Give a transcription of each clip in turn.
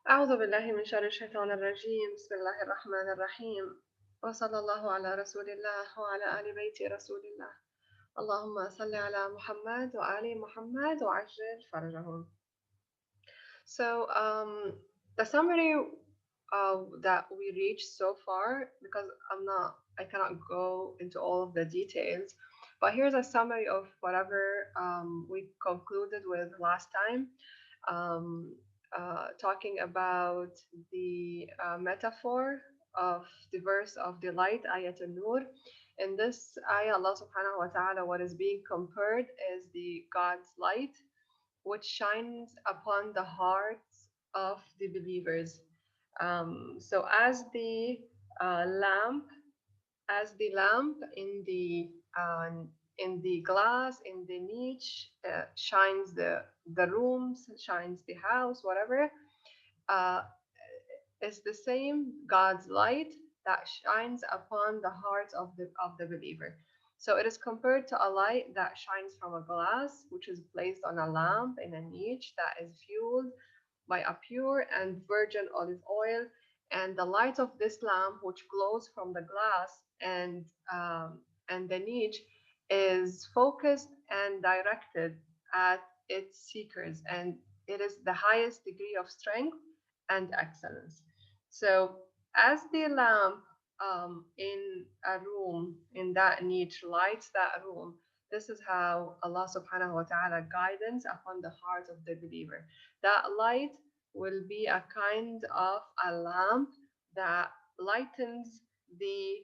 أعوذ بالله من شر الشيطان الرجيم. بسم الله الرحمن الرحيم، وصلى الله على رسول الله وعلى آل بيت رسول الله. اللهم صل على محمد وآل محمد وعجل فرجهم. So the summary that we reached so far, because I cannot go into all of the details, but here's a summary of whatever we concluded with last time. um, Talking about the metaphor of the verse of the light, Ayat al-Nur. In this ayah, Allah subhanahu wa ta'ala, what is being compared is the God's light, which shines upon the hearts of the believers. So uh, lamp, as the lamp in the glass, in the niche, shines the rooms, shines the house, whatever. Uh, it's the same God's light that shines upon the hearts of the believer. So it is compared to a light that shines from a glass, which is placed on a lamp in a niche that is fueled by a pure and virgin olive oil. And the light of this lamp, which glows from the glass and the niche, is focused and directed at its seekers, and it is the highest degree of strength and excellence. So, as the lamp in a room, in that niche, lights that room, this is how Allah subhanahu wa ta'ala guidance upon the heart of the believer. That light will be a kind of a lamp that lightens the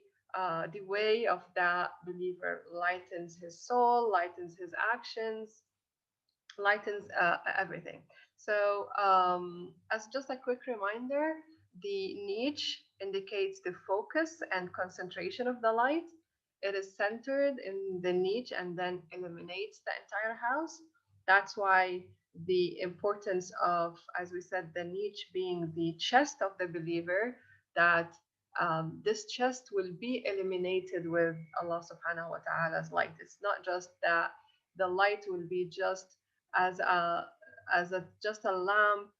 way of that believer, lightens his soul, lightens his actions, lightens everything. So, as just a quick reminder, the niche indicates the focus and concentration of the light. It is centered in the niche and then illuminates the entire house. That's why the importance of, as we said, the niche being the chest of the believer, that this chest will be illuminated with Allah subhanahu wa ta'ala's light. It's not just that the light will be just as a just a lamp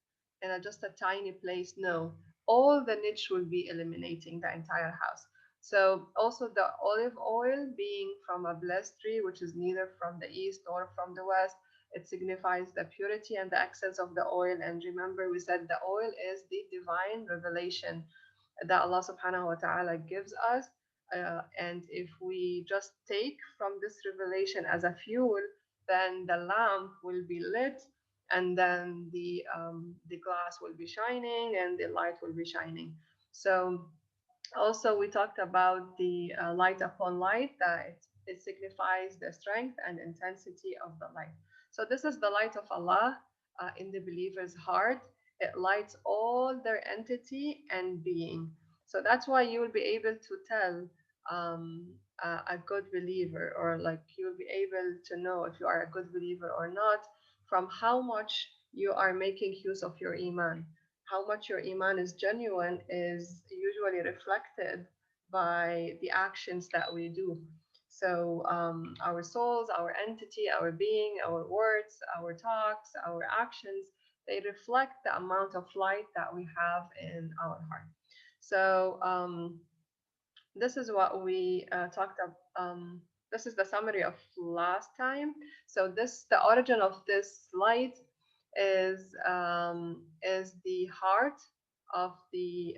in just a tiny place. No, all the niche will be illuminating the entire house. So also the olive oil being from a blessed tree, which is neither from the east nor from the west, it signifies the purity and the excellence of the oil. And remember, we said the oil is the divine revelation that Allah subhanahu wa ta'ala gives us. And if we just take from this revelation as a fuel, then the lamp will be lit, and then the glass will be shining and the light will be shining. So also we talked about the light upon light, that it signifies the strength and intensity of the light. So this is the light of Allah in the believer's heart. It lights all their entity and being. So that's why you will be able to tell a good believer, or like you will be able to know if you are a good believer or not, from how much you are making use of your iman. How much your iman is genuine is usually reflected by the actions that we do. So our souls, our entity, our being, our words, our talks, our actions, they reflect the amount of light that we have in our heart. So this is what we talked about. This is the summary of last time. So the origin of this light is the heart of the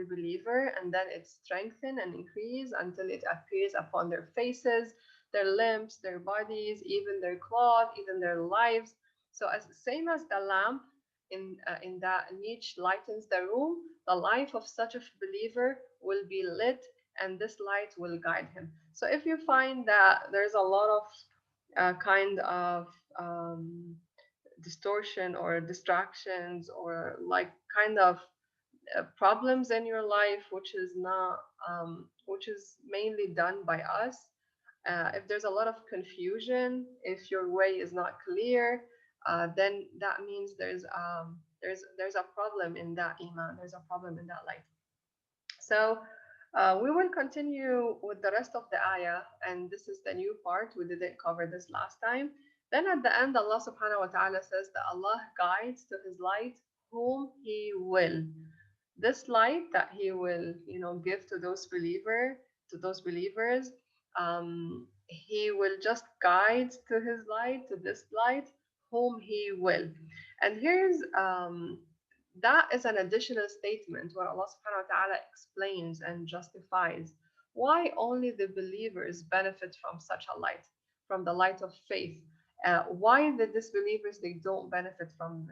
believer, and then it strengthens and increases until it appears upon their faces, their limbs, their bodies, even their cloth, even their lives. So as same as the lamp in that niche lightens the room, the life of such a believer will be lit, and this light will guide him. So if you find that there's a lot of kind of distortion or distractions, or like kind of problems in your life, which is not which is mainly done by us, if there's a lot of confusion, if your way is not clear, then that means there's a problem in that iman, there's a problem in that light. So we will continue with the rest of the ayah, and this is the new part. We didn't cover this last time. Then at the end, Allah subhanahu wa ta'ala says that Allah guides to His light whom he will. This light that he will, give to those believers, he will just guide to his light, to this light, whom he will. And here's that is an additional statement where Allah subhanahu wa ta'ala explains and justifies why only the believers benefit from such a light, from the light of faith. Why the disbelievers, they don't benefit from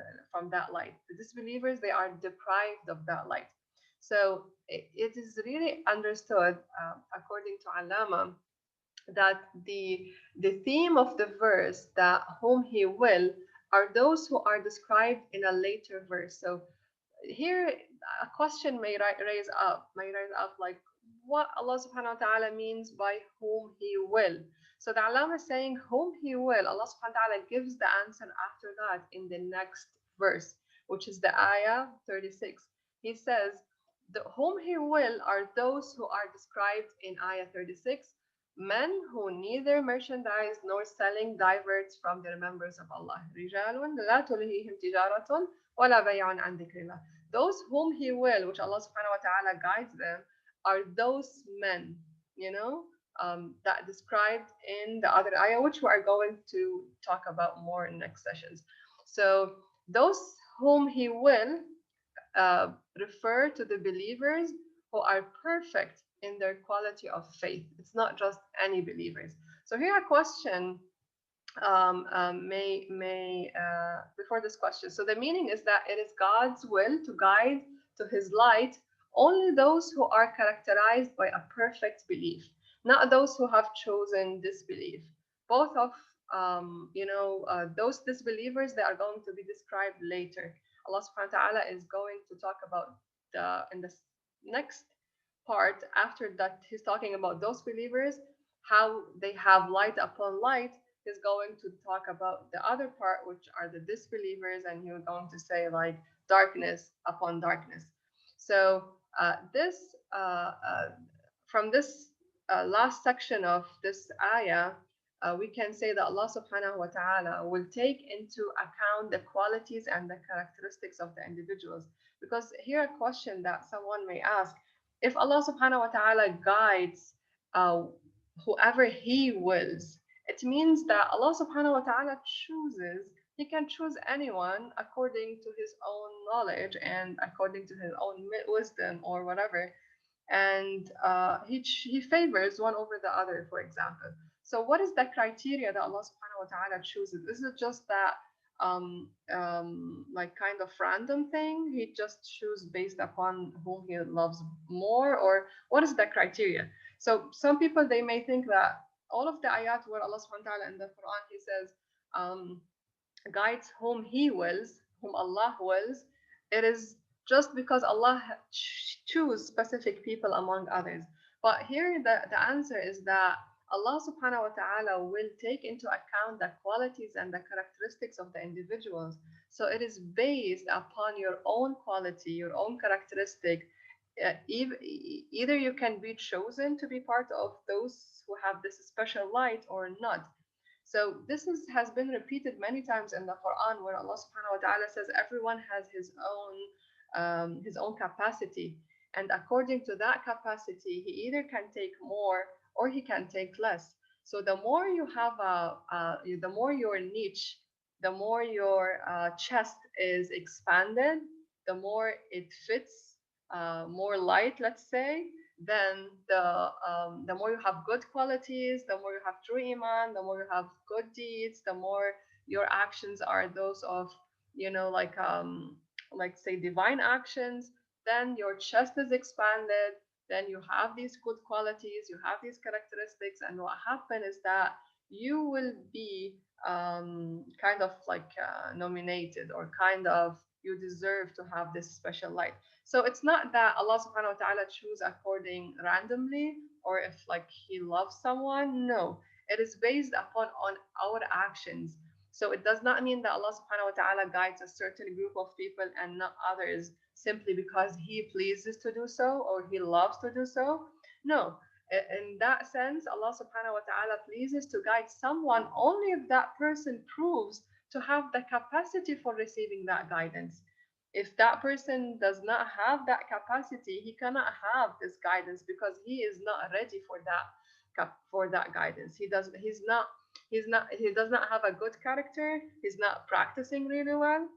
that light? The disbelievers, they are deprived of that light. So it is really understood, according to Alama, that the theme of the verse, that whom he will, are those who are described in a later verse. So here a question may rise up like, what Allah subhanahu wa ta'ala means by whom he will. So the Alam is saying whom he will. Allah subhanahu wa ta'ala gives the answer after that in the next verse, which is the ayah 36. He says, the whom he will are those who are described in ayah 36, men who neither merchandise nor selling diverts from the remembrance of Allah. رجال لا تلهيهم تجارة ولا بيع عن ذكر الله. Those whom he will, which Allah subhanahu wa ta'ala guides them, are those men, that described in the other ayah, which we are going to talk about more in next sessions. So those whom he will refer to the believers who are perfect in their quality of faith. It's not just any believers. So here a question may before this question. So the meaning is that it is God's will to guide to His light only those who are characterized by a perfect belief, not those who have chosen disbelief. Both of those disbelievers, they are going to be described later. Allah Subhanahu wa Taala is going to talk about in the next part after that. He's talking about those believers, how they have light upon light. He's going to talk about the other part, which are the disbelievers, and he's going to say like darkness upon darkness. So this from this last section of this ayah, we can say that Allah subhanahu wa ta'ala will take into account the qualities and the characteristics of the individuals. Because here a question that someone may ask, if Allah subhanahu wa ta'ala guides whoever he wills, it means that Allah subhanahu wa ta'ala chooses, he can choose anyone according to his own knowledge and according to his own wisdom or whatever. And he favors one over the other, for example. So what is the criteria that Allah subhanahu wa ta'ala chooses? Is it just that like kind of random thing? He just chooses based upon whom he loves more, or what is the criteria? So some people, they may think that all of the ayat where Allah subhanahu wa ta'ala in the Quran, he says, um, guides whom he wills, whom Allah wills, it is just because Allah choose specific people among others. But here the answer is that Allah subhanahu wa ta'ala will take into account the qualities and the characteristics of the individuals. So it is based upon your own quality, your own characteristic. Either you can be chosen to be part of those who have this special light or not. So this has been repeated many times in the Quran, where Allah subhanahu wa ta'ala says everyone has his own capacity. And according to that capacity, he either can take more or he can take less. So the more you have the more your niche, the more your chest is expanded, the more it fits more light, let's say, then the more you have good qualities, the more you have true iman, the more you have good deeds, the more your actions are those of, like say divine actions, then your chest is expanded, then you have these good qualities, you have these characteristics, and what happens is that you will be kind of like nominated, or kind of you deserve to have this special light. So it's not that Allah subhanahu wa ta'ala choose according randomly, or if like he loves someone. No, it is based upon on our actions. So it does not mean that Allah subhanahu wa ta'ala guides a certain group of people and not others simply because he pleases to do so or he loves to do so. No, in that sense, Allah subhanahu wa ta'ala pleases to guide someone only if that person proves to have the capacity for receiving that guidance. If that person does not have that capacity, he cannot have this guidance because he is not ready for that for that guidance. He does not have a good character. He's not practicing really well,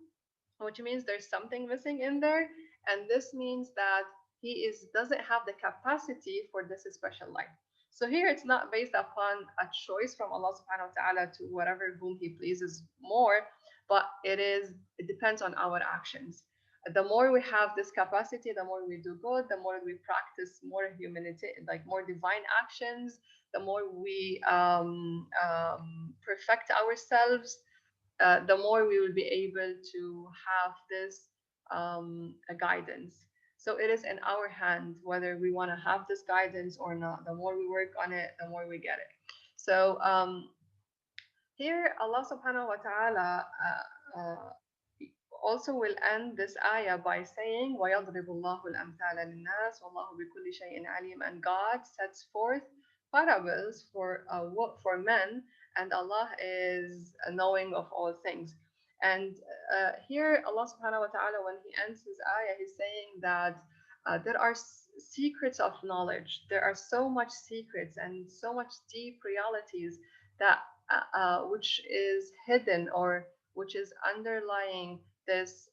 which means there's something missing in there, and this means that he is doesn't have the capacity for this special life. So here it's not based upon a choice from Allah subhanahu wa ta'ala to whatever whom he pleases more, but it depends on our actions. The more we have this capacity, the more we do good, the more we practice more humanity, like more divine actions, the more we perfect ourselves, the more we will be able to have this guidance. So it is in our hand whether we want to have this guidance or not. The more we work on it, the more we get it. So here, Allah subhanahu wa ta'ala also will end this ayah by saying, وَيَضْرِبُ اللَّهُ الْأَمْثَالَ لِلنَّاسِ وَاللَّهُ بِكُلِّ شَيْءٍ عَلِيمٌ. And God sets forth parables for men, and Allah is knowing of all things. And here, Allah subhanahu wa ta'ala, when He ends His ayah, He's saying that there are secrets of knowledge. There are so much secrets and so much deep realities that which is hidden or which is underlying this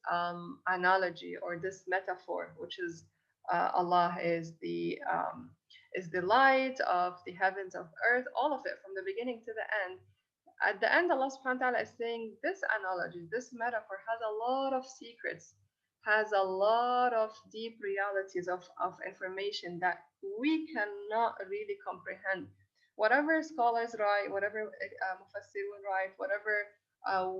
analogy or this metaphor, which is Allah is the light of the heavens of earth, all of it from the beginning to the end. At the end, Allah subhanahu wa ta'ala is saying this analogy, this metaphor has a lot of secrets, has a lot of deep realities of information that we cannot really comprehend. Whatever scholars write, whatever mufassirun write, whatever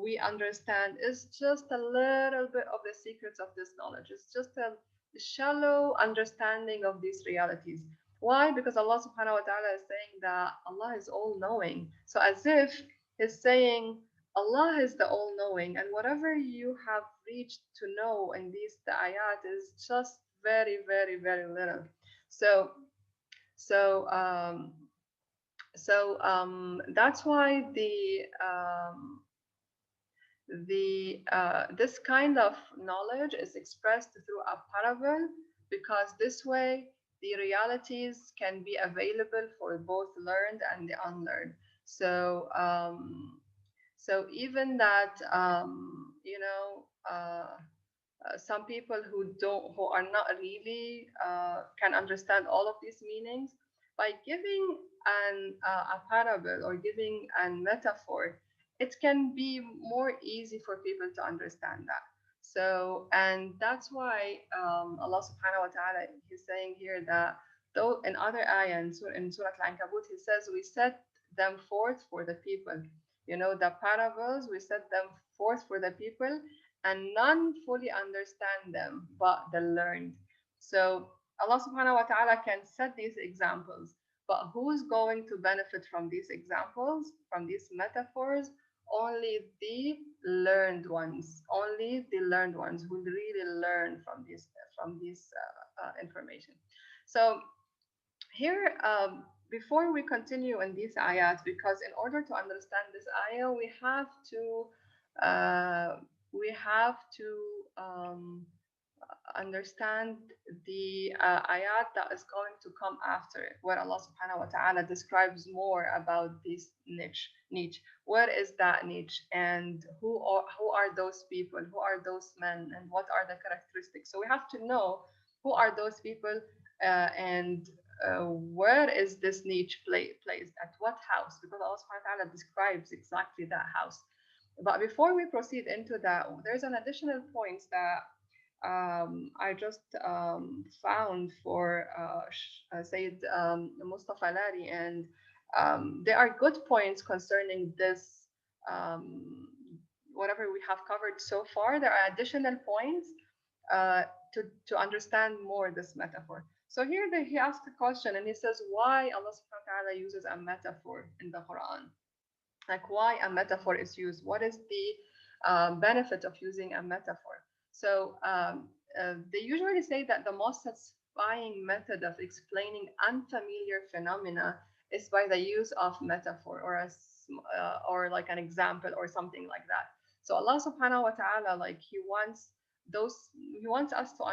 we understand is just a little bit of the secrets of this knowledge. It's just a shallow understanding of these realities. Why? Because Allah subhanahu wa ta'ala is saying that Allah is all knowing. So as if He's saying Allah is the all knowing, and whatever you have reached to know in these the ayat is just very, very, very little. So so that's why the this kind of knowledge is expressed through a parable, because this way the realities can be available for both learned and the unlearned. So so even that some people who are not really can understand all of these meanings, by giving a parable or giving a metaphor, it can be more easy for people to understand that. So, and that's why Allah subhanahu wa ta'ala, He's saying here that though in other ayah in Surah Al-Ankabut, He says we set them forth for the people. You know, the parables, we set them forth for the people, and none fully understand them but the learned. So Allah subhanahu wa ta'ala can set these examples, but who's going to benefit from these examples, from these metaphors? Only the learned ones. Only the learned ones who really learn from this information. So here, before we continue in these ayat, because in order to understand this ayah, uh, we have to understand the ayat that is going to come after it, where Allah subhanahu wa ta'ala describes more about this niche. What is that niche, and who are those people, who are those men, and what are the characteristics? So we have to know who are those people, and where is this niche placed, at what house, because Allah subhanahu wa ta'ala describes exactly that house. But before we proceed into that, there's an additional point that I just found for Sayyid Mustafa Lari, and there are good points concerning this. Um, Whatever we have covered so far, there are additional points uh, to understand more this metaphor. So here he asked a question, and he says, why Allah subhanahu wa ta'ala uses a metaphor in the Quran? Like, why a metaphor is used? What is the benefit of using a metaphor? So they usually say that the most satisfying method of explaining unfamiliar phenomena is by the use of metaphor, or or like an example or something like that. So Allah subhanahu wa ta'ala, like He wants those, he wants us to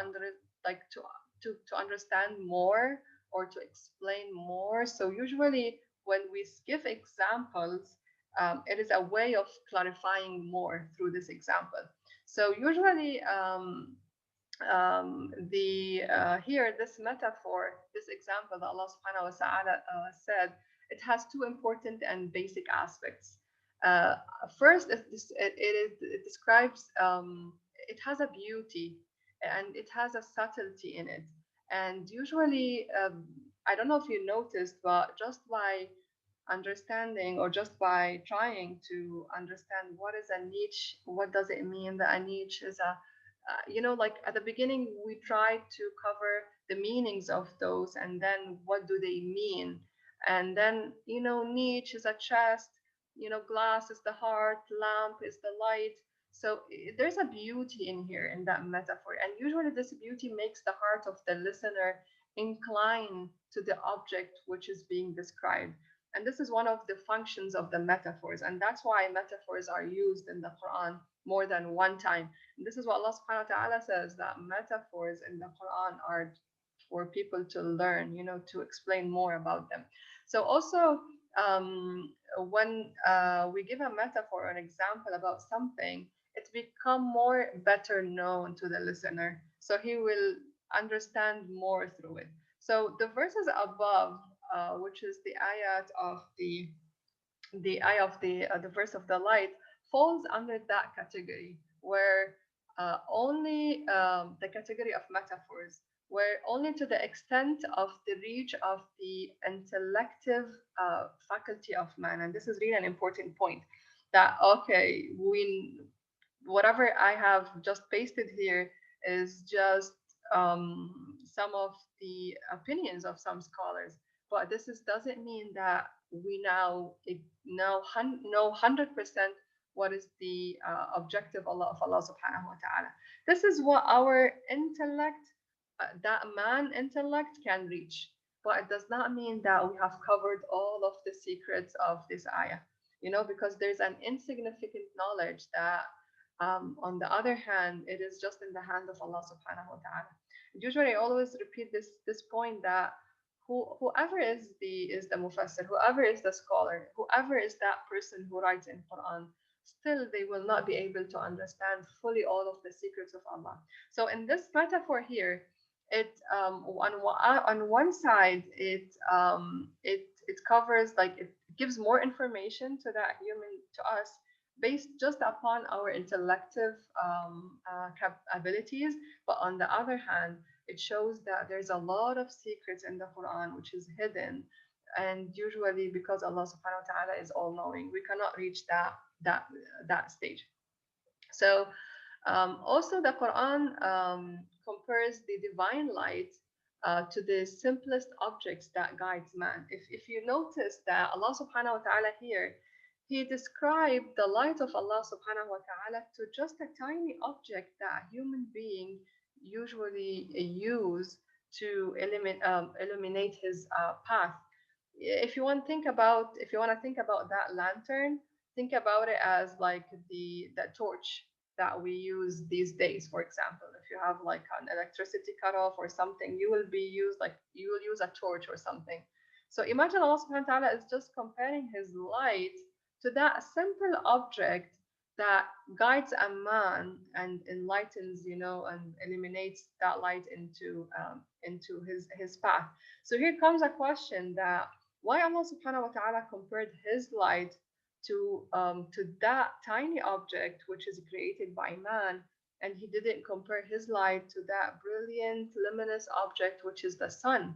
like to understand more or to explain more. So usually when we give examples, it is a way of clarifying more through this example. So usually the here this metaphor, this example that Allah subhanahu wa ta'ala said, it has two important and basic aspects. uh, First, it describes, it has a beauty and it has a subtlety in it. And usually, I don't know if you noticed, but just by understanding or just by trying to understand what is a niche, what does it mean that a niche is a, like at the beginning we try to cover the meanings of those and then what do they mean. And then, niche is a chest, glass is the heart, lamp is the light. So there's a beauty in here in that metaphor, and usually this beauty makes the heart of the listener incline to the object which is being described. And this is one of the functions of the metaphors, and that's why metaphors are used in the Quran more than one time. And this is what Allah subhanahu wa ta'ala says, that metaphors in the Quran are for people to learn, to explain more about them. So also, when we give a metaphor or an example about something, it become more better known to the listener. So he will understand more through it. So the verses above, which is the ayat of the eye of the verse of the light, falls under that category, where only the category of metaphors, where only to the extent of the reach of the intellective faculty of man. And this is really an important point, that okay, we, whatever I have just pasted here is just some of the opinions of some scholars, but this doesn't mean that we now know 100% what is the objective of Allah subhanahu wa ta'ala. This is what our intellect, that man intellect can reach, but it does not mean that we have covered all of the secrets of this ayah, because there's an insignificant knowledge that, on the other hand, it is just in the hand of Allah subhanahu wa ta'ala. Usually I always repeat this point, that whoever is the mufassir, whoever is the scholar, whoever is that person who writes in Quran, still they will not be able to understand fully all of the secrets of Allah. So in this metaphor here, it on one side, it covers, like, it gives more information to that human, to us, based just upon our intellective abilities. But on the other hand, it shows that there's a lot of secrets in the Quran which is hidden. And usually, because Allah subhanahu wa ta'ala is all knowing, we cannot reach that that stage. So also the Quran compares the divine light to the simplest objects that guides man. If you notice that Allah subhanahu wa ta'ala here, he described the light of Allah subhanahu wa ta'ala to just a tiny object that a human being usually use to illuminate his path. If you want to think about that lantern, think about it as like the torch that we use these days. For example, if you have like an electricity cut off or something, you will use a torch or something. So imagine Allah subhanahu wa ta'ala is just comparing his light to that simple object that guides a man and enlightens, and eliminates that light into his path. So here comes a question, that why Allah subhanahu wa ta'ala compared his light to that tiny object which is created by man, and he didn't compare his light to that brilliant luminous object which is the sun.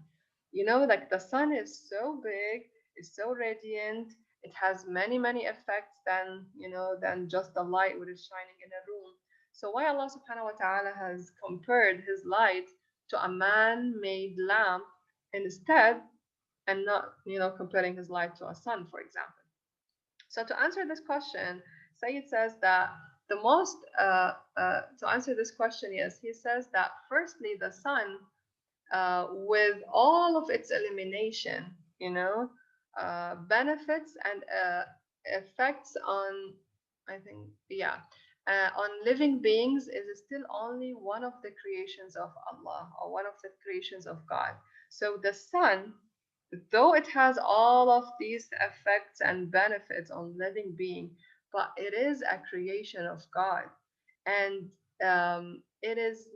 Like the sun is so big, it's so radiant, it has many effects than just the light which is shining in a room. So why Allah subhanahu wa ta'ala has compared his light to a man-made lamp instead, and not comparing his light to a sun, for example? So to answer this question, Sayyid says that to answer this question, yes, he says that firstly, the sun, with all of its illumination, benefits and effects on, I think, yeah, On living beings is still only one of the creations of Allah, or one of the creations of God. So the sun, though it has all of these effects and benefits on living being, but it is a creation of God. And it is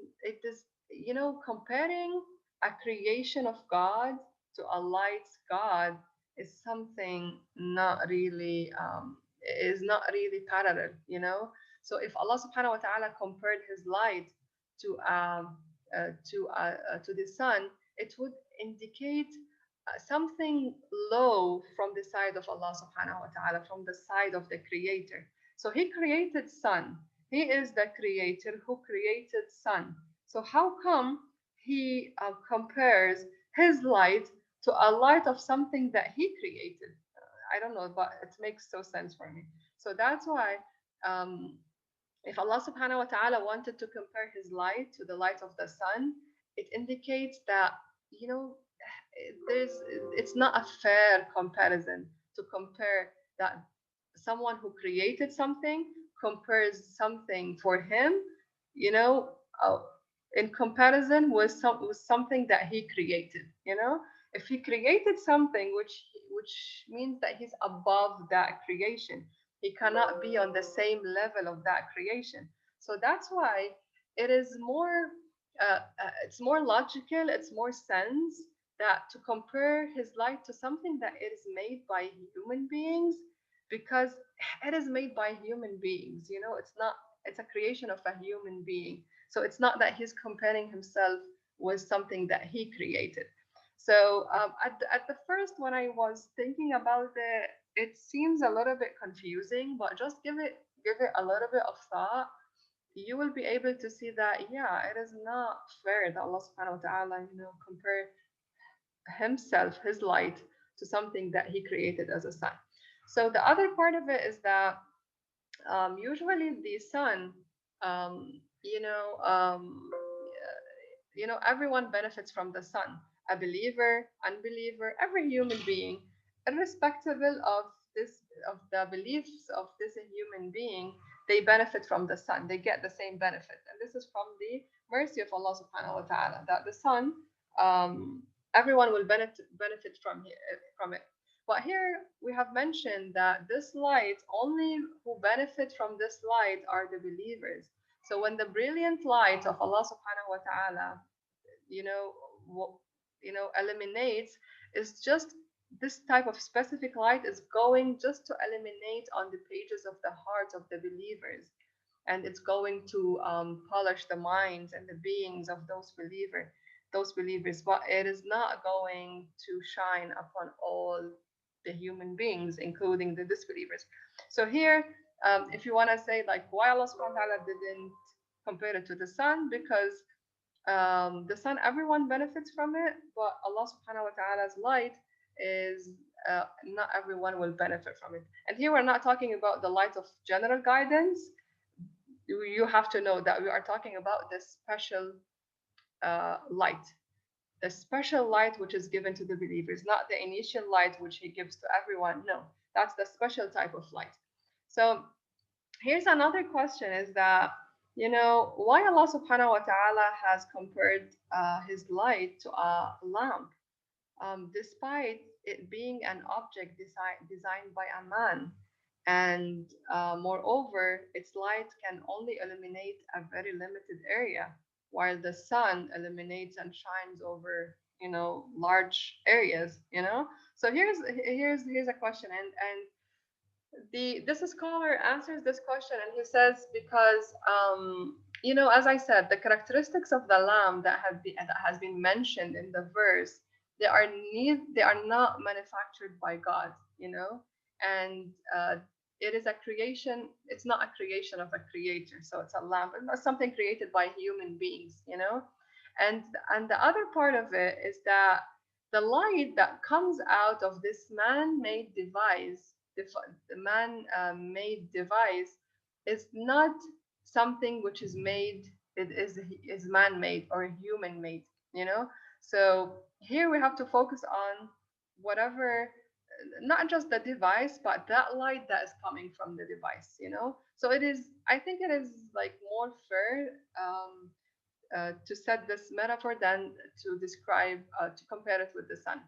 comparing a creation of God to a light God is something not really is not really parallel, so if Allah subhanahu wa ta'ala compared his light to the sun, it would indicate something low from the side of Allah subhanahu wa ta'ala, from the side of the creator. So he created sun. He is the creator who created sun. So how come he compares his light to a light of something that he created? I don't know, but it makes so sense for me. So that's why um, if Allah subhanahu wa ta'ala wanted to compare his light to the light of the sun, it indicates that, you know, there's it's not a fair comparison to compare that someone who created something compares something for him, you know, uh, in comparison with something that he created. If he created something which means that he's above that creation, he cannot be on the same level of that creation. So that's why it is more it's more logical, it's more sense that to compare his light to something that is made by human beings, because it is made by human beings. It's a creation of a human being, so it's not that he's comparing himself with something that he created. So at the first, when I was thinking about it seems a little bit confusing, but just give it a little bit of thought. You will be able to see that, yeah, it is not fair that Allah subhanahu wa ta'ala, compare himself, his light, to something that he created as a sun. So the other part of it is that usually the sun, um, you know, um, everyone benefits from the sun. A believer, unbeliever, every human being, irrespective this of the beliefs of this human being, they benefit from the sun. They get the same benefit, and this is from the mercy of Allah Subhanahu wa Taala, that the sun, um, everyone will benefit from it. But here we have mentioned that this light, only who benefit from this light are the believers. So when the brilliant light of Allah Subhanahu wa Taala, you know, eliminates, is just this type of specific light is going just to eliminate on the pages of the hearts of the believers, and it's going to polish the minds and the beings of those believers, but it is not going to shine upon all the human beings, including the disbelievers. So here, if you want to say like why Allah subhanahu wa ta'ala didn't compare it to the sun, because the sun, everyone benefits from it, but Allah subhanahu wa ta'ala's light is not everyone will benefit from it. And here we're not talking about the light of general guidance. You have to know that we are talking about the special light, the special light which is given to the believers, not the initial light which he gives to everyone. No, that's the special type of light. So here's another question, is that, why Allah subhanahu wa ta'ala has compared his light to a lamp, despite it being an object designed by a man. And moreover, its light can only illuminate a very limited area, while the sun illuminates and shines over, large areas. So here's a question, and this scholar answers this question, and he says, because as I said, the characteristics of the lamb that has been mentioned in the verse, they are not manufactured by God, and it is a creation. It's not a creation of a creator, so it's a lamp. It's not something created by human beings, and the other part of it is that the light that comes out of this man-made device, the man-made device, is not something which is made. It is man-made or human-made. So here we have to focus on whatever not just the device, but that light that is coming from the device, you know? So it is, I think it is like more fair to set this metaphor than to describe, to compare it with the sun.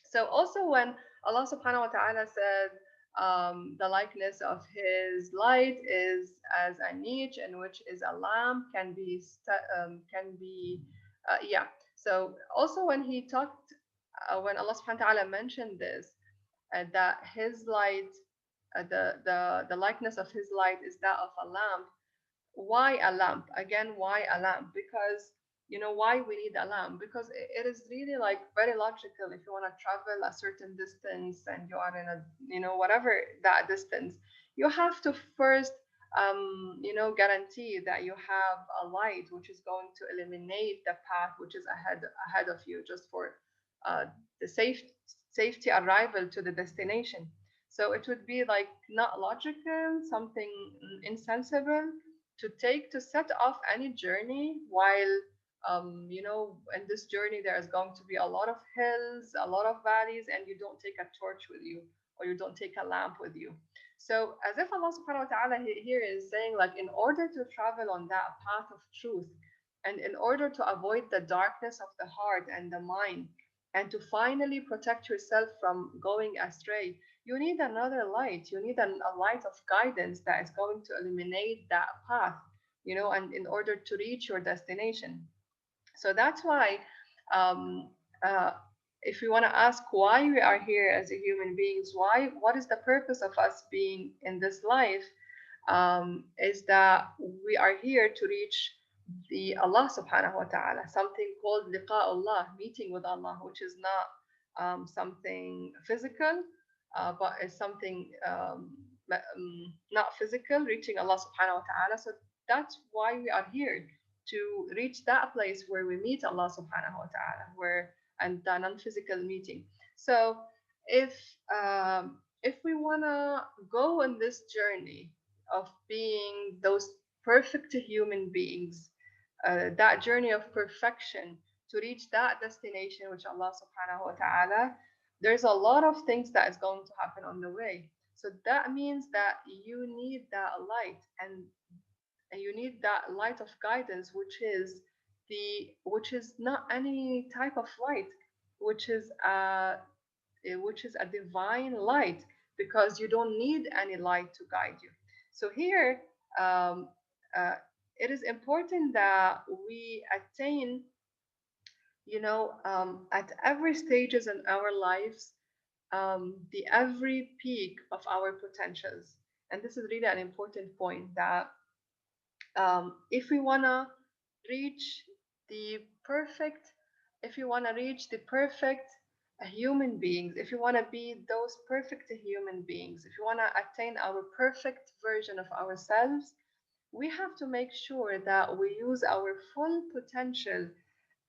So also when Allah subhanahu wa ta'ala said, the likeness of his light is as a niche, in which is a lamp, can be yeah. So also when he talked, when Allah subhanahu wa ta'ala mentioned this, that his light, the likeness of his light is that of a lamp. Why a lamp? Again, why a lamp? Because you know why we need a lamp, because it is really like very logical. If you want to travel a certain distance and you are in a, you know, whatever that distance, you have to first you know, guarantee that you have a light which is going to eliminate the path which is ahead of you, just for uh, the safety arrival to the destination. So it would be like not logical, something insensible to set off any journey while you know, in this journey there is going to be a lot of hills, a lot of valleys, and you don't take a torch with you, or you don't take a lamp with you. So as if Allah subhanahu wa ta'ala here is saying, like, in order to travel on that path of truth, and in order to avoid the darkness of the heart and the mind, and to finally protect yourself from going astray, you need another light. You need a light of guidance that is going to eliminate that path, you know, and in order to reach your destination. So that's why, um, uh, if we want to ask why we are here as a human beings, what is the purpose of us being in this life, is that we are here to reach the Allah subhanahu wa ta'ala, something called liqa Allah, meeting with Allah, which is not something physical, but is something not physical, reaching Allah subhanahu wa ta'ala. So that's why we are here, to reach that place where we meet Allah subhanahu wa ta'ala, where, and the non-physical meeting. So if if we wanna go on this journey of being those perfect human beings, that journey of perfection to reach that destination, which Allah subhanahu wa ta'ala, there's a lot of things that is going to happen on the way. So that means that you need that light, and you need that light of guidance, which is not any type of light, which is a divine light, because you don't need any light to guide you. So here, um, uh, it is important that we attain, you know, at every stages in our lives, the every peak of our potentials. And this is really an important point, that if we want to reach the perfect, if you want to reach the perfect human beings, if you want to be those perfect human beings, if you want to attain our perfect version of ourselves, we have to make sure that we use our full potential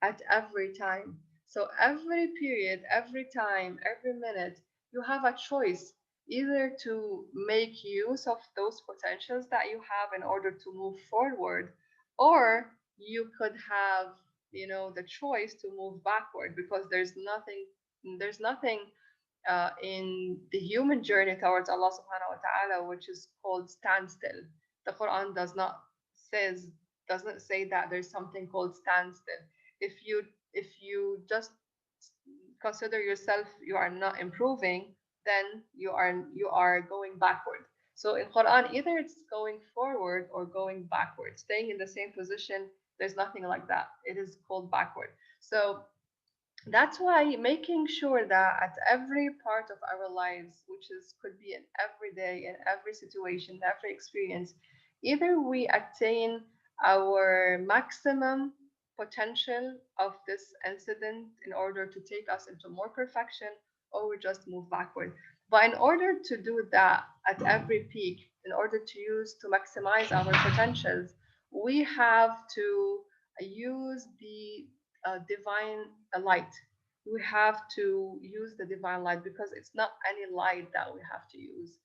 at every time. So every period, every time, every minute, you have a choice, either to make use of those potentials that you have in order to move forward, or you could have, you know, the choice to move backward, because there's nothing in the human journey towards Allah subhanahu wa ta'ala which is called standstill. The Quran says doesn't say that there's something called standstill. If you just consider yourself you are not improving, then you are going backward. So in Quran, either it's going forward or going backward. Staying in the same position, there's nothing like that. It is called backward. So that's why making sure that at every part of our lives, which is could be in every day, in every situation, every experience, either we attain our maximum potential of this incident in order to take us into more perfection, or we just move backward. But in order to do that at every peak, in order to maximize our potentials, we have to use the divine light. We have to use the divine light, because it's not any light that we have to use.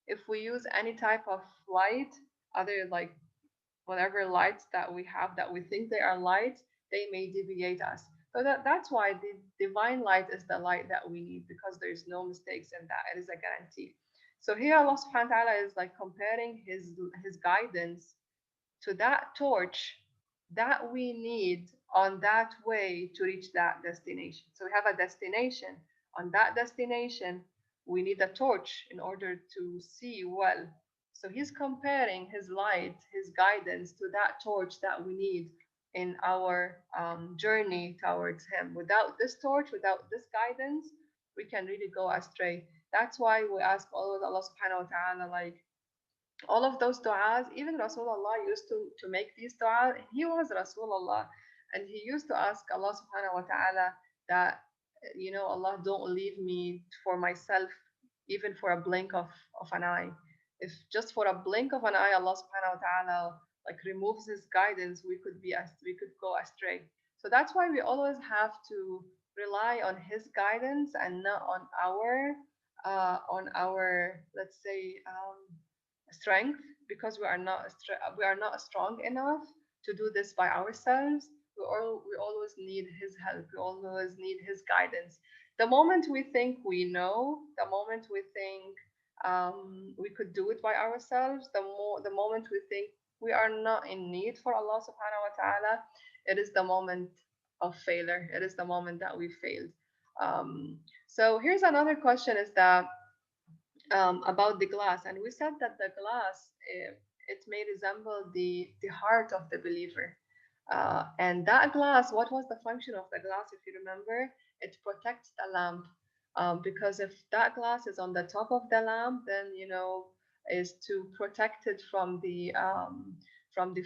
If we use any type of light, other like whatever lights that we have that we think they are light, they may deviate us. So that's why the divine light is the light that we need, because there's no mistakes in that. It is a guarantee. So here Allah subhanahu wa ta'ala is like comparing his guidance to that torch that we need on that way to reach that destination. So we have a destination. On that destination, we need a torch in order to see well. So he's comparing his light, his guidance to that torch that we need in our journey towards him. Without this torch, without this guidance, we can really go astray. That's why we ask always Allah subhanahu wa ta'ala, like, all of those du'as, even Rasulullah used to make these du'as. He was Rasulullah, and he used to ask Allah subhanahu wa ta'ala that, Allah, don't leave me for myself, even for a blink of an eye. If just for a blink of an eye, Allah subhanahu wa ta'ala like removes his guidance, we could go astray. So that's why we always have to rely on his guidance and not on our, let's say, strength, because we are not strong enough to do this by ourselves. We always need his help. We always need his guidance. The moment we think we know, the moment we think we could do it by ourselves, the moment we think we are not in need for Allah subhanahu wa ta'ala, it is the moment of failure. It is the moment that we failed. So here's another question: is that about the glass, and we said that the glass, it may resemble the heart of the believer. And that glass, what was the function of the glass? If you remember, it protects the lamp. Because if that glass is on the top of the lamp, then is to protect it from the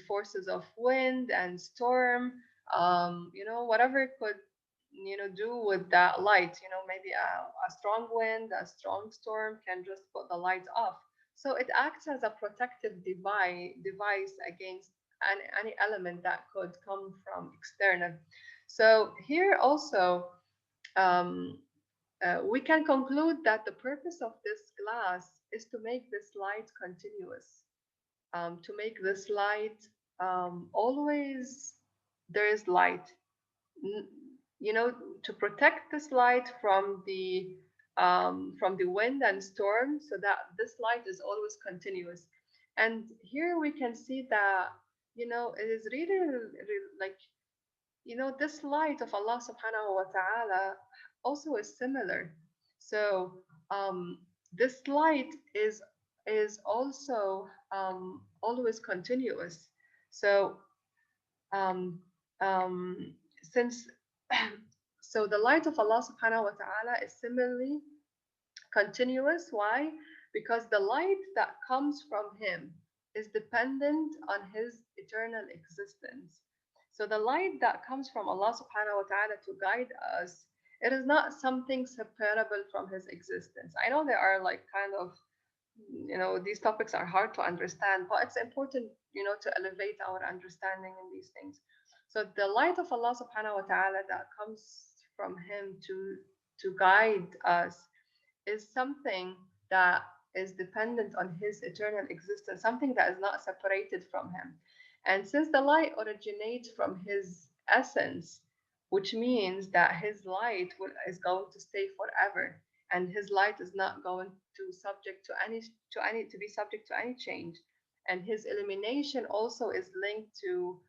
forces of wind and storm. Whatever it could do with that light. Maybe a strong wind, a strong storm can just put the light off. So it acts as a protective device against any element that could come from external. So here also, um, we can conclude that the purpose of this glass is to make this light continuous, to make this light always there is light. N- to protect this light from the wind and storm, so that this light is always continuous. And here we can see that it is really, really like this light of Allah subhanahu wa ta'ala also is similar. So this light is also always continuous. So um, since so the light of Allah subhanahu wa ta'ala is similarly continuous. Why? Because the light that comes from him is dependent on his eternal existence. So the light that comes from Allah subhanahu wa ta'ala to guide us, it is not something separable from his existence. I know there are like kind of, these topics are hard to understand, but it's important, to elevate our understanding in these things. So the light of Allah subhanahu wa ta'ala that comes from him to guide us is something that is dependent on his eternal existence, something that is not separated from him. And since the light originates from his essence, which means that his light is going to stay forever, and his light is not going to be subject to any change, and his illumination also is linked to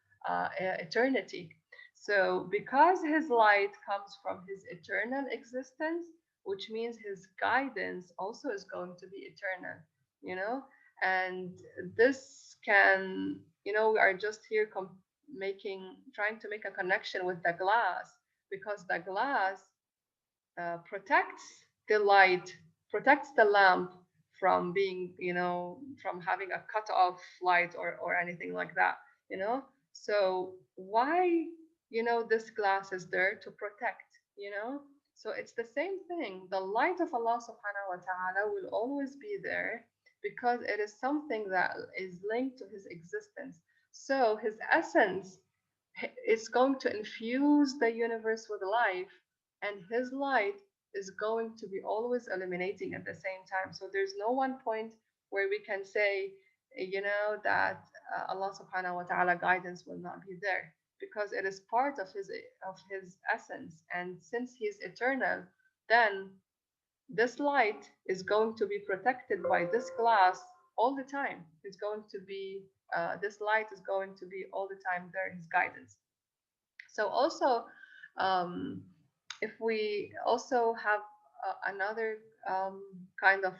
eternity. So because his light comes from his eternal existence, which means his guidance also is going to be eternal, you know? And this can, we are just here trying to make a connection with the glass, because the glass protects the light, protects the lamp from being, from having a cut off light or anything like that, you know? So why, this glass is there to protect. So it's the same thing. The light of Allah subhanahu wa ta'ala will always be there because it is something that is linked to his existence. So his essence is going to infuse the universe with life, and his light is going to be always illuminating at the same time. So there's no one point where we can say, that Allah subhanahu wa ta'ala guidance will not be there. because it is part of his essence. And since he's eternal, then this light is going to be protected by this glass all the time. It's going to be this light is going to be all the time there, his guidance. So also, um, if we also have another um, kind of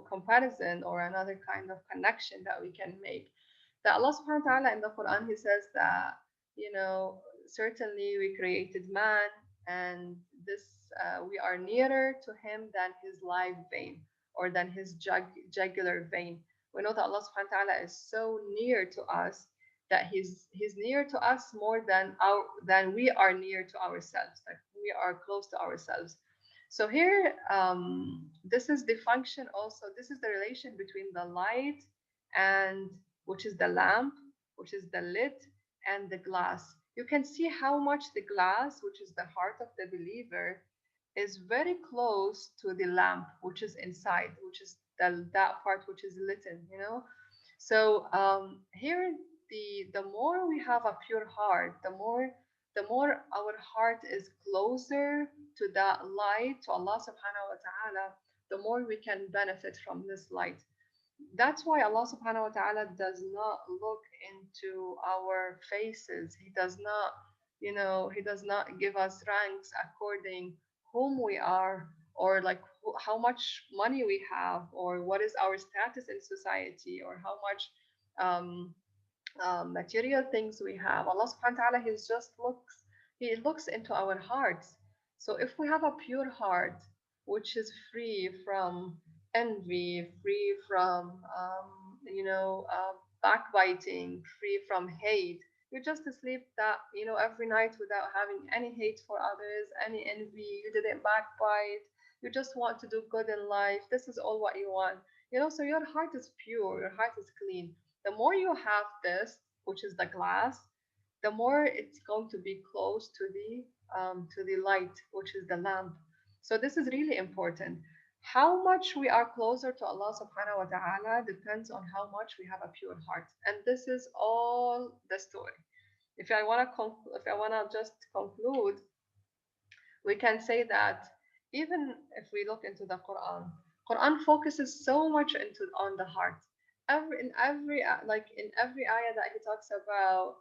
comparison, or another kind of connection that we can make, that Allah subhanahu wa ta'ala in the Quran, he says that certainly we created man, and this we are nearer to him than his live vein, or than his jugular vein. We know that Allah subhanahu wa ta'ala is so near to us, that he's near to us more than we are near to ourselves, like we are close to ourselves. So here, this is the function also, this is the relation between the light, and which is the lamp, which is the lid, and the glass. You can see how much the glass, which is the heart of the believer, is very close to the lamp, which is inside, which is that part which is lit in, So here, the more we have a pure heart, the more our heart is closer to that light, to Allah subhanahu wa ta'ala, the more we can benefit from this light. That's why Allah subhanahu wa ta'ala does not look into our faces. He does not, He does not give us ranks according whom we are, or like how much money we have, or what is our status in society, or how much um, material things we have. Allah subhanahu wa ta'ala, He looks into our hearts. So if we have a pure heart, which is free from envy, free from, backbiting, free from hate, you just sleep that, every night without having any hate for others, any envy, you didn't backbite, you just want to do good in life. This is all what you want. So your heart is pure, your heart is clean. The more you have this, which is the glass, the more it's going to be close to the light, which is the lamp. So this is really important. How much we are closer to Allah subhanahu wa ta'ala depends on how much we have a pure heart. And this is all the story. If I wanna just conclude, we can say that even if we look into the Quran focuses so much into on the heart. In every ayah that he talks about,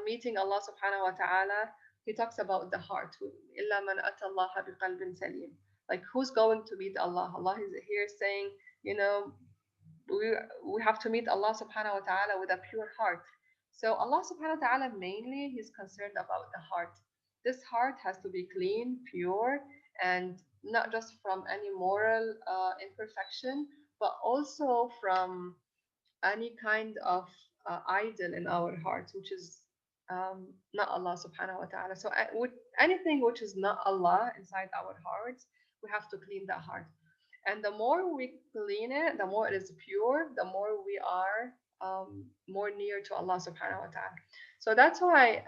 meeting Allah subhanahu wa ta'ala, he talks about the heart. إِلَّا مَنْ أَتَى اللَّهَ بِقَلْبٍ سَلِيمٍ. Like, who's going to meet Allah? Allah is here saying, you know, we we have to meet Allah subhanahu wa ta'ala with a pure heart. So Allah subhanahu wa ta'ala, mainly he's concerned about the heart. This heart has to be clean, pure, and not just from any moral imperfection, but also from any kind of idol in our hearts, which is not Allah subhanahu wa ta'ala. So with anything which is not Allah inside our hearts, we have to clean that heart. And the more we clean it, the more it is pure, the more we are more near to Allah subhanahu wa ta'ala. So that's why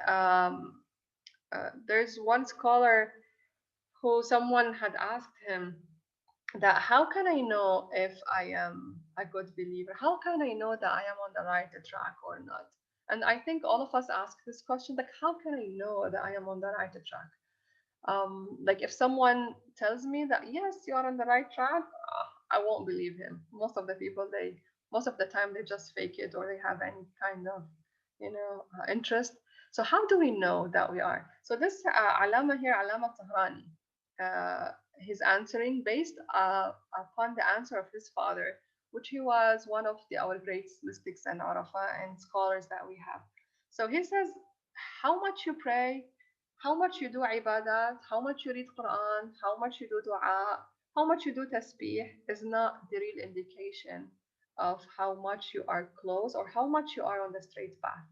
there's one scholar who someone had asked him that, how can I know if I am a good believer? How can I know that I am on the right track or not? And I think all of us ask this question, like, how can I know that I am on the right track? Like, if someone tells me that yes, you are on the right track, I won't believe him. Most of the time, they just fake it, or they have any kind of, interest. So how do we know that we are? So this Alama here, Alama Tahrani, he's answering based upon the answer of his father, which he was one of our great mystics and Arafa and scholars that we have. So he says, how much you pray, how much you do ibadat, how much you read Quran, how much you do dua, how much you do tasbih is not the real indication of how much you are close or how much you are on the straight path.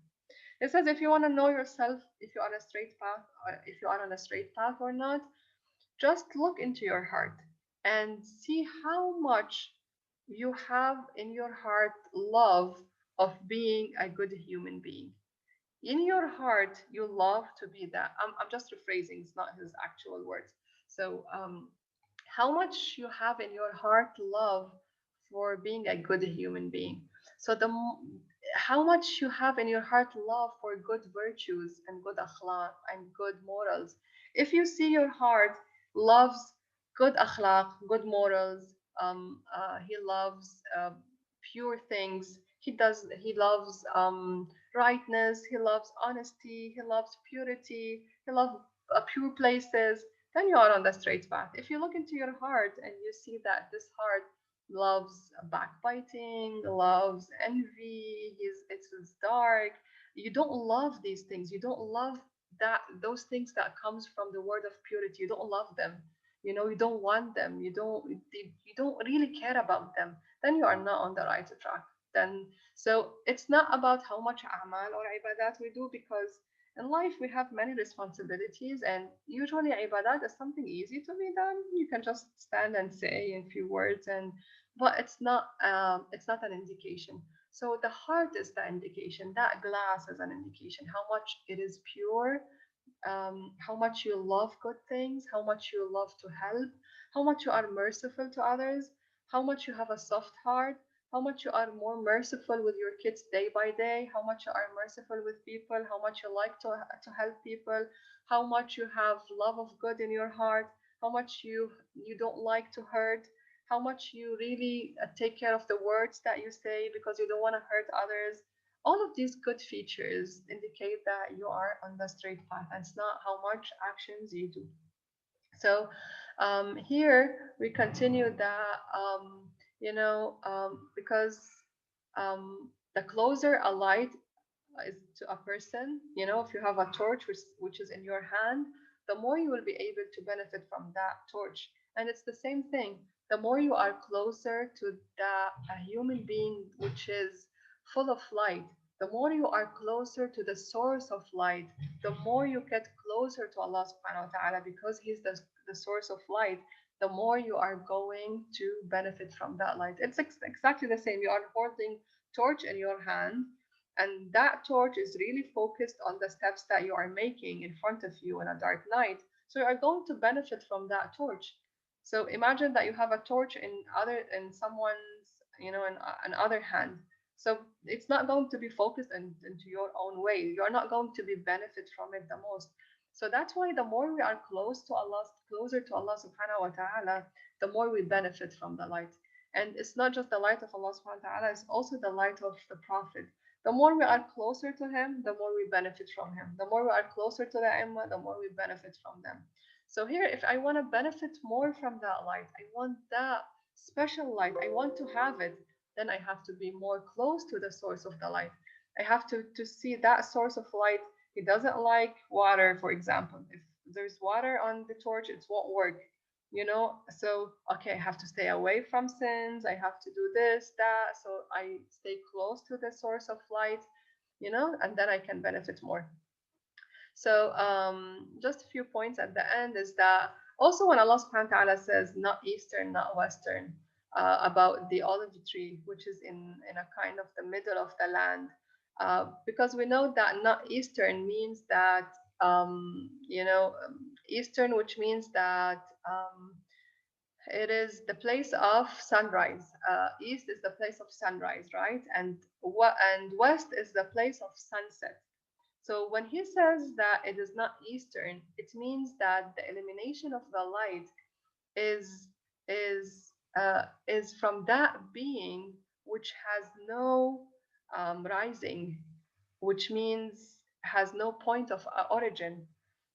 It says, if you want to know yourself, if you are on a straight path, or if you are on a straight path or not, just look into your heart and see how much you have in your heart love of being a good human being. In your heart, you love to be that. I'm just rephrasing, it's not his actual words. So, how much you have in your heart love for being a good human being. So how much you have in your heart love for good virtues and good akhlaq and good morals. If you see your heart loves good akhlaq, good morals, he loves pure things. He loves rightness. He loves honesty. He loves purity. He loves pure places. Then you are on the straight path. If you look into your heart and you see that this heart loves backbiting, loves envy, it's dark. You don't love these things. You don't love that those things that comes from the word of purity. You don't love them. You know, you don't want them. You don't really care about them. Then you are not on the right track. Then so it's not about how much amal or ibadat we do, because in life we have many responsibilities, and usually ibadat is something easy to be done. You can just stand and say in few words, and but it's not an indication. So the heart is the indication. That glass is an indication how much it is pure, how much you love good things, how much you love to help, how much you are merciful to others, how much you have a soft heart, how much you are more merciful with your kids day by day, how much you are merciful with people, how much you like to help people, how much you have love of good in your heart, how much you don't like to hurt, how much you really take care of the words that you say because you don't want to hurt others. All of these good features indicate that you are on the straight path, and it's not how much actions you do. So here we continue that, because the closer a light is to a person, if you have a torch which is in your hand, the more you will be able to benefit from that torch. And it's the same thing. The more you are closer to a human being which is full of light, the more you are closer to the source of light, the more you get closer to Allah subhanahu wa ta'ala, because He's the source of light, the more you are going to benefit from that light. It's exactly the same. You are holding torch in your hand, and that torch is really focused on the steps that you are making in front of you in a dark night. So you are going to benefit from that torch. So imagine that you have a torch in someone's, in other hand. So it's not going to be focused into your own way. You're not going to be benefit from it the most. So that's why the more we are closer to Allah subhanahu wa ta'ala, the more we benefit from the light. And it's not just the light of Allah subhanahu wa ta'ala, it's also the light of the Prophet. The more we are closer to him, the more we benefit from him. The more we are closer to the Ummah, the more we benefit from them. So here, if I want to benefit more from that light, I want that special light, I want to have it, then I have to be more close to the source of the light. I have to see that source of light. He doesn't like water, for example. If there's water on the torch, it won't work. So okay, I have to stay away from sins, I have to do this, that, so I stay close to the source of light, and then I can benefit more. So just a few points at the end is that also when Allah subhanahu wa ta'ala says not eastern, not western, about the olive tree, which is in a kind of the middle of the land, because we know that not eastern means that, eastern, which means that it is the place of sunrise. East is the place of sunrise, right? And west is the place of sunset. So when he says that it is not Eastern, it means that the elimination of the light is is from that being which has no rising, which means has no point of origin.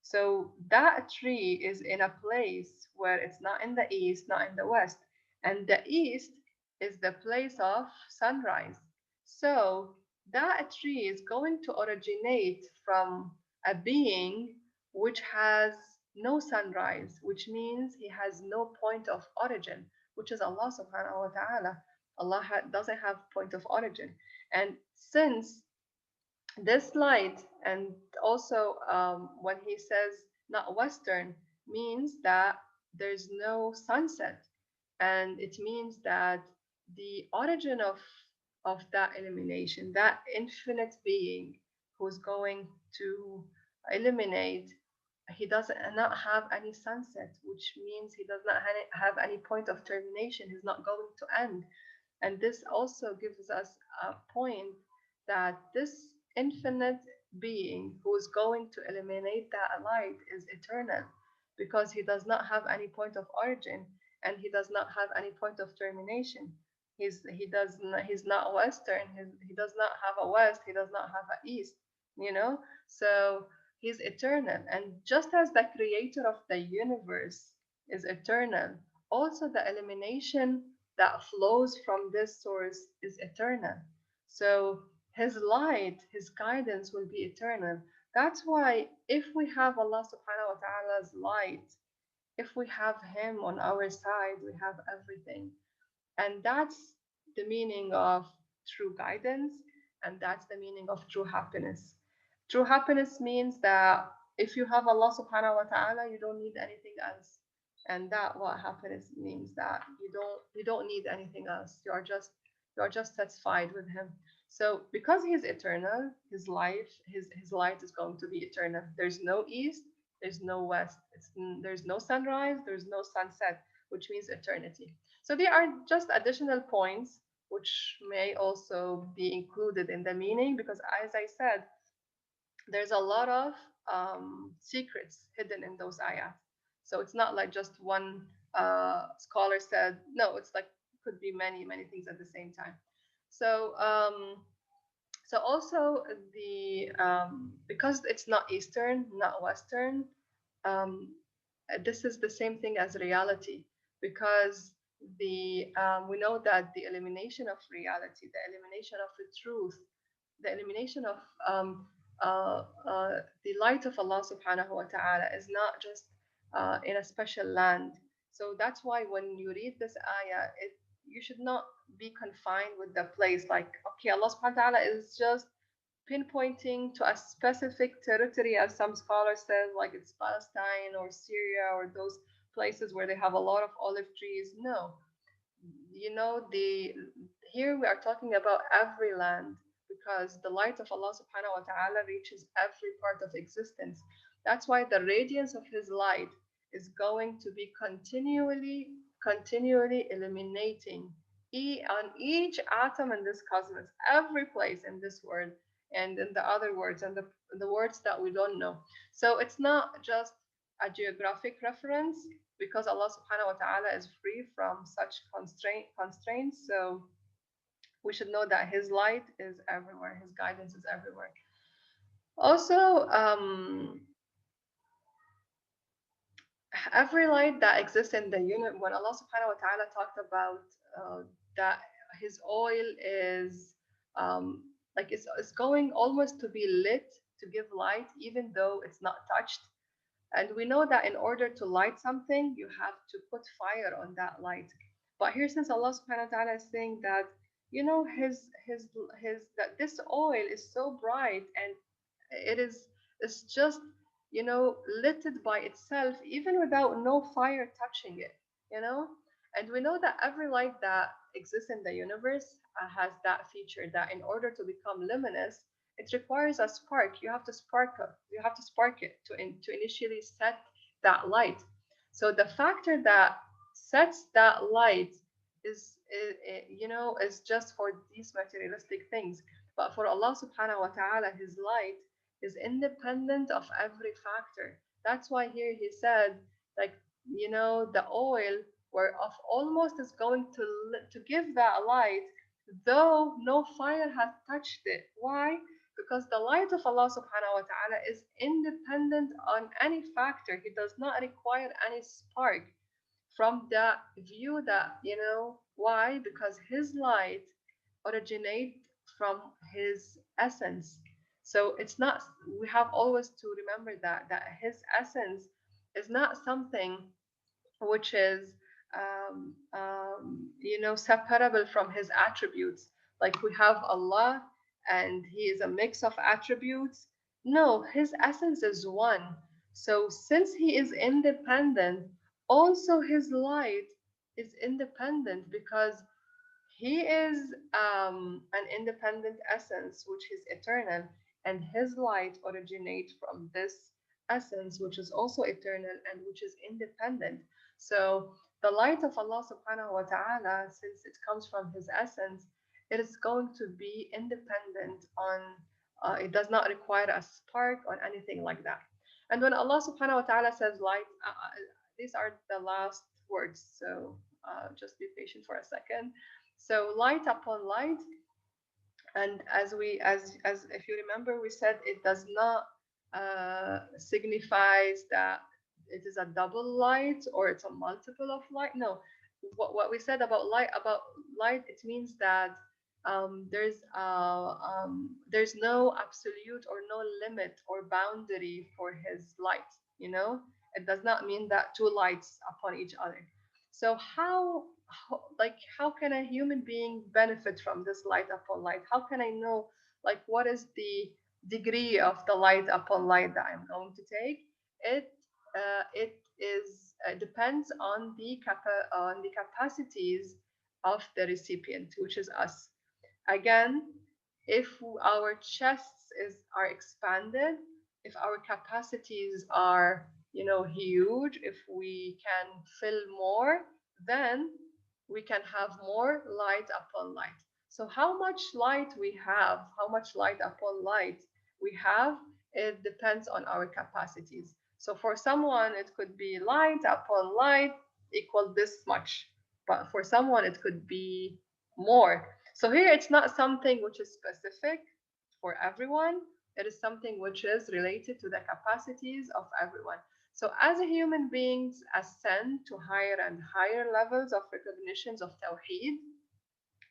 So that tree is in a place where it's not in the east, not in the west, and the east is the place of sunrise. So that tree is going to originate from a being which has no sunrise, which means he has no point of origin, which is Allah subhanahu wa ta'ala. Allah doesn't have point of origin. And since this light, and also when he says not Western, means that there's no sunset, and it means that the origin of that elimination, that infinite being who's going to eliminate, he does not have any sunset, which means he does not have any point of termination. He's not going to end. And this also gives us a point that this infinite being who is going to eliminate that light is eternal, because he does not have any point of origin, and he does not have any point of termination. He's not Western. He does not have a West. He does not have a East. You know, so he's eternal. And just as the creator of the universe is eternal, also the elimination that flows from this source is eternal. So his light, his guidance will be eternal. That's why if we have Allah subhanahu wa ta'ala's light, if we have him on our side, we have everything. And that's the meaning of true guidance, and that's the meaning of true happiness. True happiness means that if you have Allah subhanahu wa ta'ala, you don't need anything else. And that what happiness means, that you don't need anything else. You are just satisfied with him. So because he is eternal, his light is going to be eternal. There's no east, there's no west, there's no sunrise, there's no sunset, which means eternity. So there are just additional points which may also be included in the meaning, because as I said, there's a lot of secrets hidden in those ayat. So it's not like just one scholar said, no, it's like could be many, many things at the same time. So so also the because it's not Eastern, not Western, um, this is the same thing as reality, because the we know that the elimination of reality, the elimination of the truth, the elimination of the light of Allah subhanahu wa ta'ala is not just in a special land. So that's why when you read this ayah, you should not be confined with the place. Like, okay, Allah subhanahu wa ta'ala is just pinpointing to a specific territory, as some scholars said, like it's Palestine or Syria or those places where they have a lot of olive trees. No, the here we are talking about every land, because the light of Allah subhanahu wa ta'ala reaches every part of existence. That's why the radiance of his light is going to be continually illuminating on each atom in this cosmos, every place in this world and in the other words, and the words that we don't know. So it's not just a geographic reference, because Allah subhanahu wa ta'ala is free from such constraints. So we should know that his light is everywhere, his guidance is everywhere. Also, every light that exists in the universe, when Allah subhanahu wa ta'ala talked about that his oil is like it's going almost to be lit to give light, even though it's not touched. And we know that in order to light something, you have to put fire on that light. But here, since Allah subhanahu wa ta'ala is saying that, that this oil is so bright, and it's just, lit by itself, even without no fire touching it, you know? And we know that every light that exists in the universe has that feature, that in order to become luminous, it requires a spark. You have to spark it to initially set that light. So the factor that sets that light is just for these materialistic things. But for Allah subhanahu wa ta'ala, his light is independent of every factor. That's why here he said, like, the oil where of almost is going to give that light, though no fire has touched it. Why? Because the light of Allah subhanahu wa ta'ala is independent on any factor. He does not require any spark from the view that, why? Because his light originate from his essence. So it's not, we have always to remember that his essence is not something which is separable from his attributes. Like we have Allah and he is a mix of attributes. No, his essence is one. So since he is independent, also his light is independent, because he is an independent essence which is eternal, and his light originates from this essence which is also eternal and which is independent. So the light of Allah subhanahu wa ta'ala, since it comes from his essence, it is going to be independent on, it does not require a spark or anything like that. And when Allah subhanahu wa ta'ala says light, these are the last words. So just be patient for a second. So light upon light, and as we as if you remember, we said it does not signifies that it is a double light or it's a multiple of light. No, what we said about light, it means that there's no absolute or no limit or boundary for his light. You know, it does not mean that two lights upon each other. So how can a human being benefit from this light upon light? How can I know like what is the degree of the light upon light that I'm going to take? It depends on on the capacities of the recipient, which is us. Again, if our chests are expanded, if our capacities are, huge, if we can fill more, then we can have more light upon light. So how much light we have, how much light upon light we have, it depends on our capacities. So for someone, it could be light upon light equal this much, but for someone, it could be more. So here it's not something which is specific for everyone. It is something which is related to the capacities of everyone. So as a human beings ascend to higher and higher levels of recognitions of Tawheed,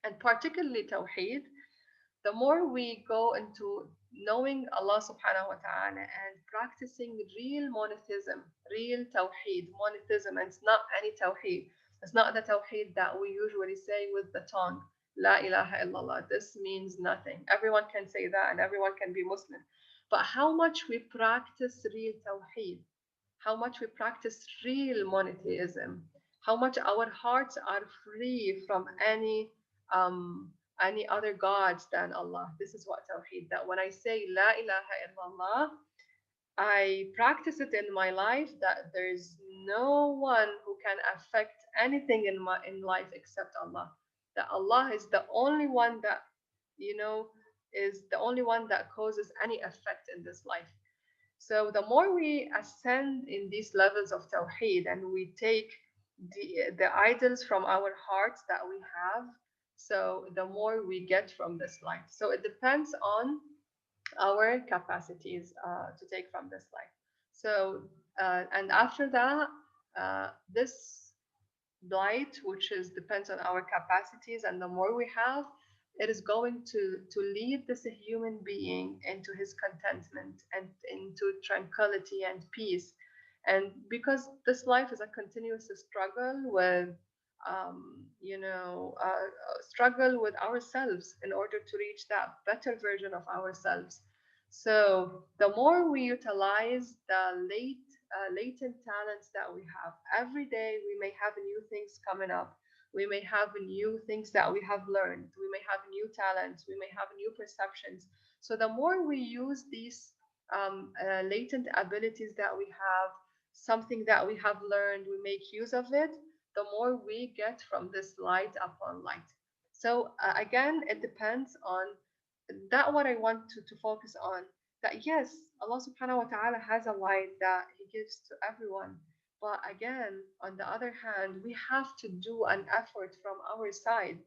and particularly Tawheed, the more we go into knowing Allah subhanahu wa ta'ala and practicing real monotheism, real Tawheed, monotheism, and it's not any Tawheed. It's not the Tawheed that we usually say with the tongue. La ilaha illallah. This means nothing. Everyone can say that and everyone can be Muslim. But how much we practice real Tawheed, how much we practice real monotheism, how much our hearts are free from any other gods than Allah. This is what Tawheed. That when I say La ilaha illallah, I practice it in my life. That there is no one who can affect anything in life except Allah. That Allah is the only one that you know is the only one that causes any effect in this life. So the more we ascend in these levels of Tawheed and we take the idols from our hearts that we have, so the more we get from this light. So it depends on our capacities to take from this light. So, and after that, this light, which is depends on our capacities, and the more we have, it is going to lead this human being into his contentment and into tranquility and peace. And because this life is a continuous struggle with struggle with ourselves in order to reach that better version of ourselves. So the more we utilize the latent talents that we have. Every day we may have new things coming up. We may have new things that we have learned. We may have new talents. We may have new perceptions. So the more we use these latent abilities that we have, something that we have learned, we make use of it, the more we get from this light upon light. So again, it depends on that what I want to focus on, that yes, Allah subhanahu wa ta'ala has a light that He gives to everyone. But again, on the other hand, we have to do an effort from our side.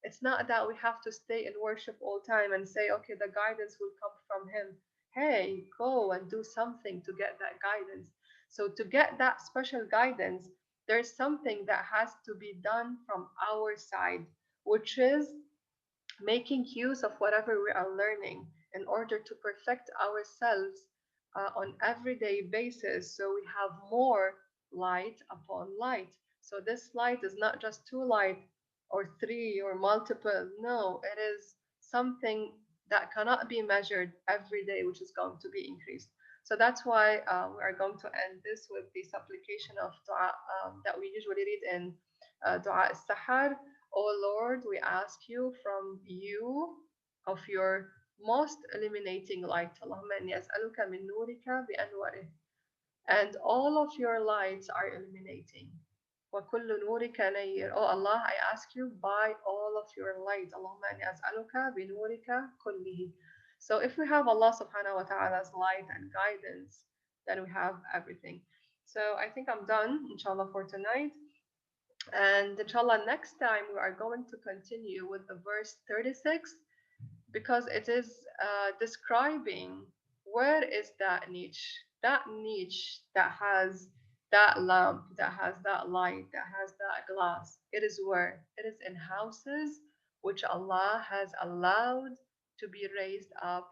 It's not that we have to stay in worship all time and say, okay, the guidance will come from Him. Hey, go and do something to get that guidance. So to get that special guidance, there's something that has to be done from our side, which is making use of whatever we are learning in order to perfect ourselves on everyday basis, so we have more light upon light. So this light is not just two light or three or multiple. No, it is something that cannot be measured every day, which is going to be increased. So that's why we are going to end this with the supplication of dua that we usually read in dua al-sahar. O Lord, we ask you from you of your most illuminating light. Allahumma inni as'aluka min nurika bi anwarih. And all of your lights are illuminating. وَكُلُّ نُورِكَ نَيِّرٌ. Oh Allah, I ask you by all of your light. Allahumma inni as'aluka binurika kullihi. So if we have Allah subhanahu wa ta'ala's light and guidance, then we have everything. So I think I'm done, inshallah, for tonight. And inshallah, next time we are going to continue with the verse 36 because it is describing where is that niche that has that lamp, that has that light, that has that glass. It is where? It is in houses which Allah has allowed to be raised up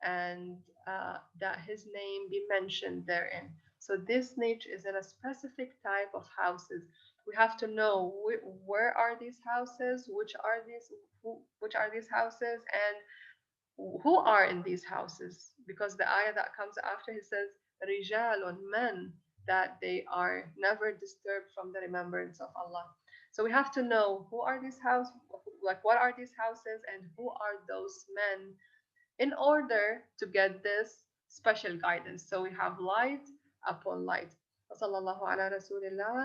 and that His name be mentioned therein. So this niche is in a specific type of houses. We have to know where are these houses, which are these houses, and who are in these houses, because the ayah that comes after, he says rijalun, men, that they are never disturbed from the remembrance of Allah. So we have to know who are these houses, like what are these houses and who are those men, in order to get this special guidance. So we have light upon light. وصلى الله على رسول الله